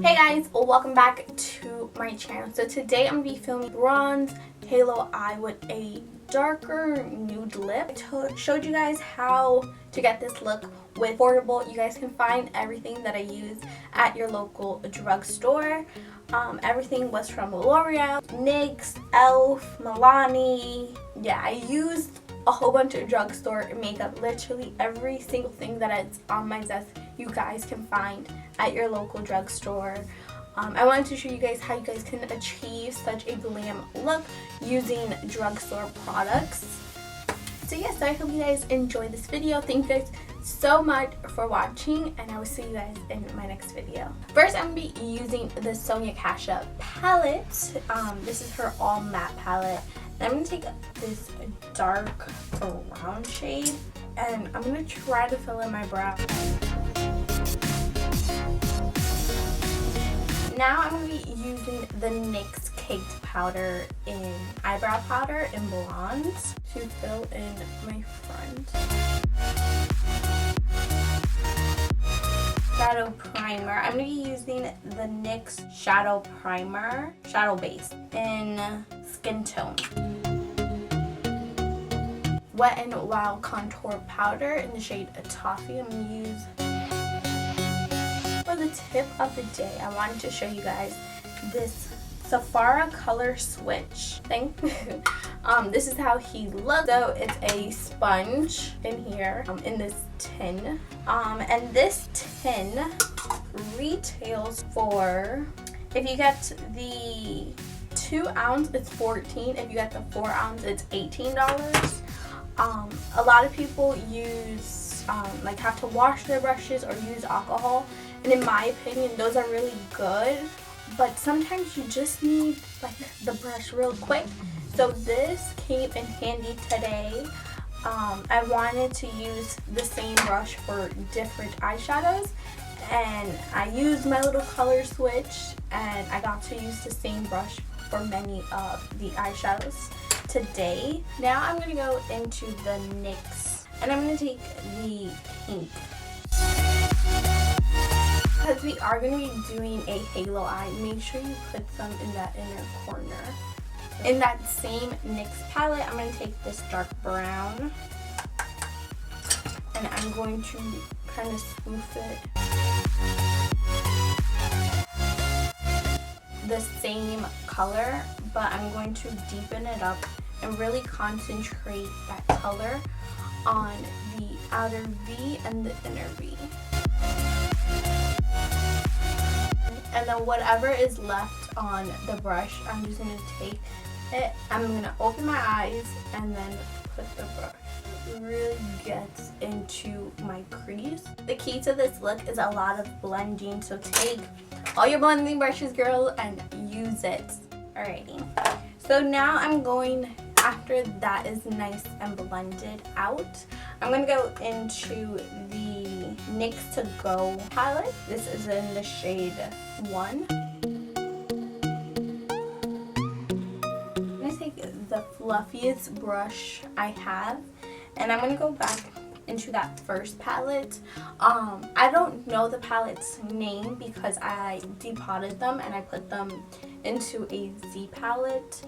Hey guys, welcome back to my channel. So today I'm going to be filming bronze halo eye with a darker nude lip. I showed you guys how to get this look with affordable. You guys can find everything that I use at your local drugstore. Everything was from Loreal, NYX, ELF, Mililani. Yeah, I used a whole bunch of drugstore makeup. Literally every single thing that is on my desk you guys can find at your local drugstore. I wanted to show you guys how you guys can achieve such a glam look using drugstore products. So yes, I hope you guys enjoy this video. Thank you guys so much for watching, and I will see you guys in my next video. First, I'm going to be using the Sonia Kashuk palette. This is her all matte palette. And I'm going to take this dark brown shade, and I'm going to try to fill in my brow. Now I'm going to be using the NYX Caked Powder in Eyebrow Powder in Blonde to fill in my front. Shadow Primer. I'm going to be using the NYX Shadow Primer, Shadow Base, in Skin Tone. Wet n Wild Contour Powder in the shade Toffee. I'm going to use. For the tip of the day, I wanted to show you guys this Sephora color switch thing. This is how he looks. So it's a sponge in here, in this tin. And this tin retails for, if you get the 2 ounce, it's $14. If you get the 4 ounce, it's $18. A lot of people use, like, have to wash their brushes or use alcohol. And in my opinion, those are really good, but sometimes you just need like the brush real quick. So this came in handy today. I wanted to use the same brush for different eyeshadows, and I used my little color switch, and I got to use the same brush for many of the eyeshadows today. Now I'm going to go into the NYX, and I'm going to take the pink. Because we are going to be doing a halo eye, make sure you put some in that inner corner. In that same NYX palette, I'm going to take this dark brown, and I'm going to kind of spoof it. The same color, but I'm going to deepen it up and really concentrate that color on the outer V and the inner V. And then whatever is left on the brush, I'm just going to take it, I'm going to open my eyes and then put the brush. It really gets into my crease. The key to this look is a lot of blending, so take all your blending brushes, girl, and use it. Alrighty. So now I'm going, after that is nice and blended out, I'm going to go into the NYX To Go palette. This is in the shade 1. I'm going to take the fluffiest brush I have, and I'm going to go back into that first palette. I don't know the palette's name because I depotted them and I put them into a Z palette,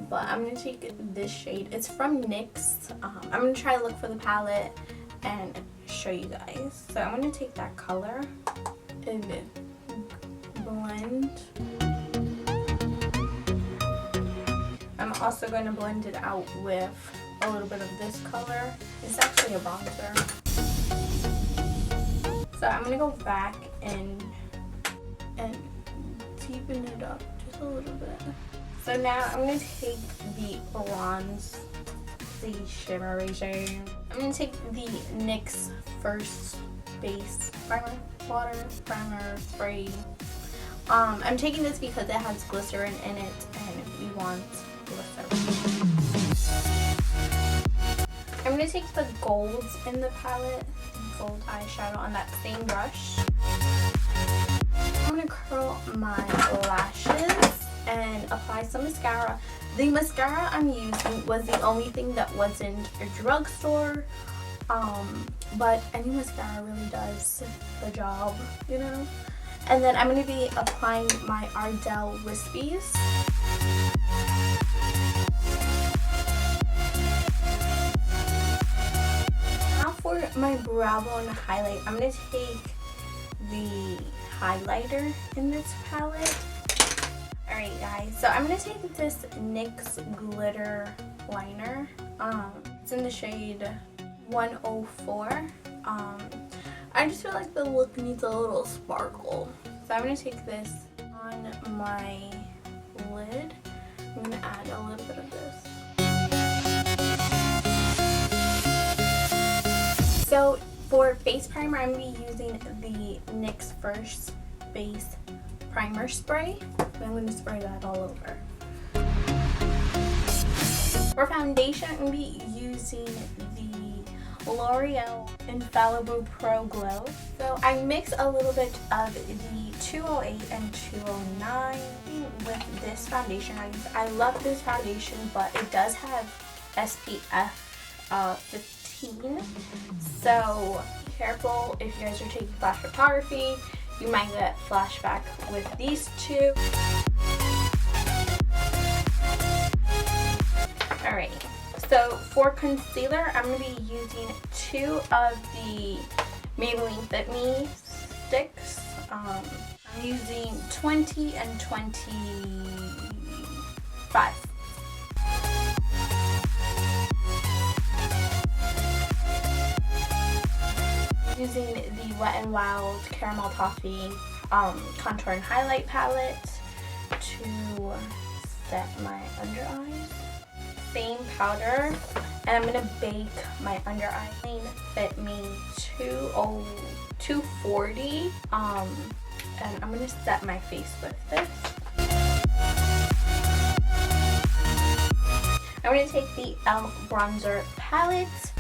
but I'm going to take this shade. It's from NYX. I'm going to try to look for the palette and show you guys. So I'm going to take that color and blend. I'm also going to blend it out with a little bit of this color. It's actually a bronzer. So I'm going to go back and deepen it up just a little bit. So now I'm going to take the bronze, the shimmery shade. I'm going to take the NYX First Base Primer, Water Primer Spray. I'm taking this because it has glycerin in it, and you want glycerin. I'm going to take the golds in the palette, gold eyeshadow on that same brush. I'm going to curl my lashes and apply some mascara. The mascara I'm using was the only thing that wasn't a drugstore, but any mascara really does the job, you know. And then I'm going to be applying my Ardell Wispies. Now for my brow bone highlight, I'm going to take the highlighter in this palette. Alright guys, so I'm going to take this NYX glitter liner. It's in the shade 104. I just feel like the look needs a little sparkle. So I'm going to take this on my lid. I'm going to add a little bit of this. So for face primer, I'm going to be using the NYX First Base Primer Spray. So I'm going to spray that all over. For foundation, I'm going to be using the Loreal Infallible Pro Glow. So I mix a little bit of the 208 and 209 with this foundation. I love this foundation, but it does have SPF 15. So be careful if you guys are taking flash photography. You might get flashback with these two. Alright. So for concealer, I'm going to be using 2 of the Maybelline Fit Me sticks. I'm using 20 and 25. Using the Wet n Wild Caramel Toffee contour and highlight palette to set my under eyes. Same powder, and I'm gonna bake my under eye. Fit Me 240, and I'm gonna set my face with this. I'm gonna take the ELF bronzer palette.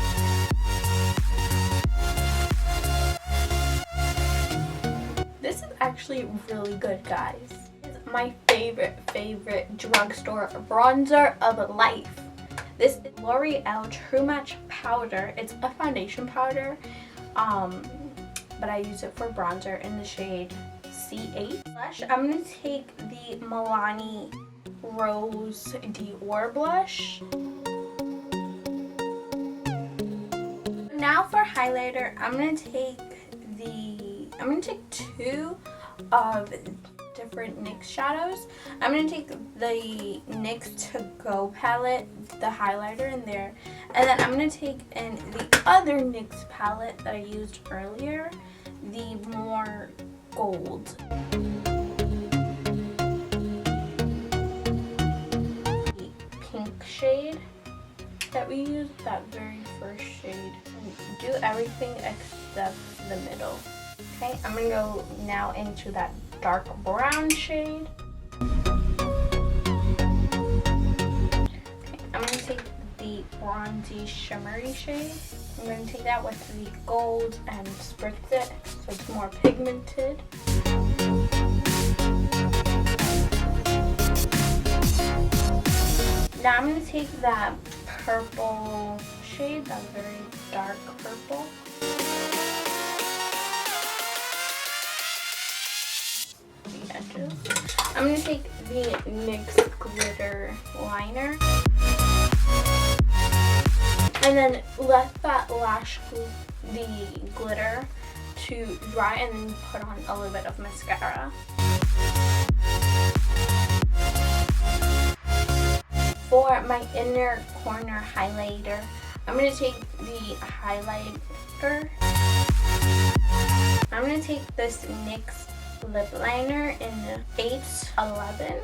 This is actually really good, guys. My favorite drugstore bronzer of life. This is L'Oreal True Match powder. It's a foundation powder, but I use it for bronzer in the shade C8. Blush, I'm going to take the Mililani Rose Dior blush. Now for highlighter, I'm going to take 2 of different NYX shadows. I'm going to take the NYX To Go palette, the highlighter in there, and then I'm going to take in the other NYX palette that I used earlier, the more gold. The pink shade that we used, that very first shade. Do everything except the middle. Okay, I'm going to go now into that dark brown shade. Okay, I'm going to take the bronzy shimmery shade. I'm going to take that with the gold and spritz it so it's more pigmented. Now I'm going to take that purple shade, that very dark purple. I'm going to take the NYX glitter liner and then let that the glitter to dry and then put on a little bit of mascara. For my inner corner highlighter, I'm going to take the highlighter. I'm going to take this NYX lip liner in 811.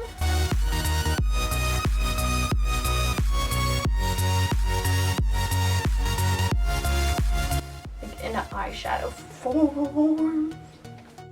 Like in an eyeshadow form.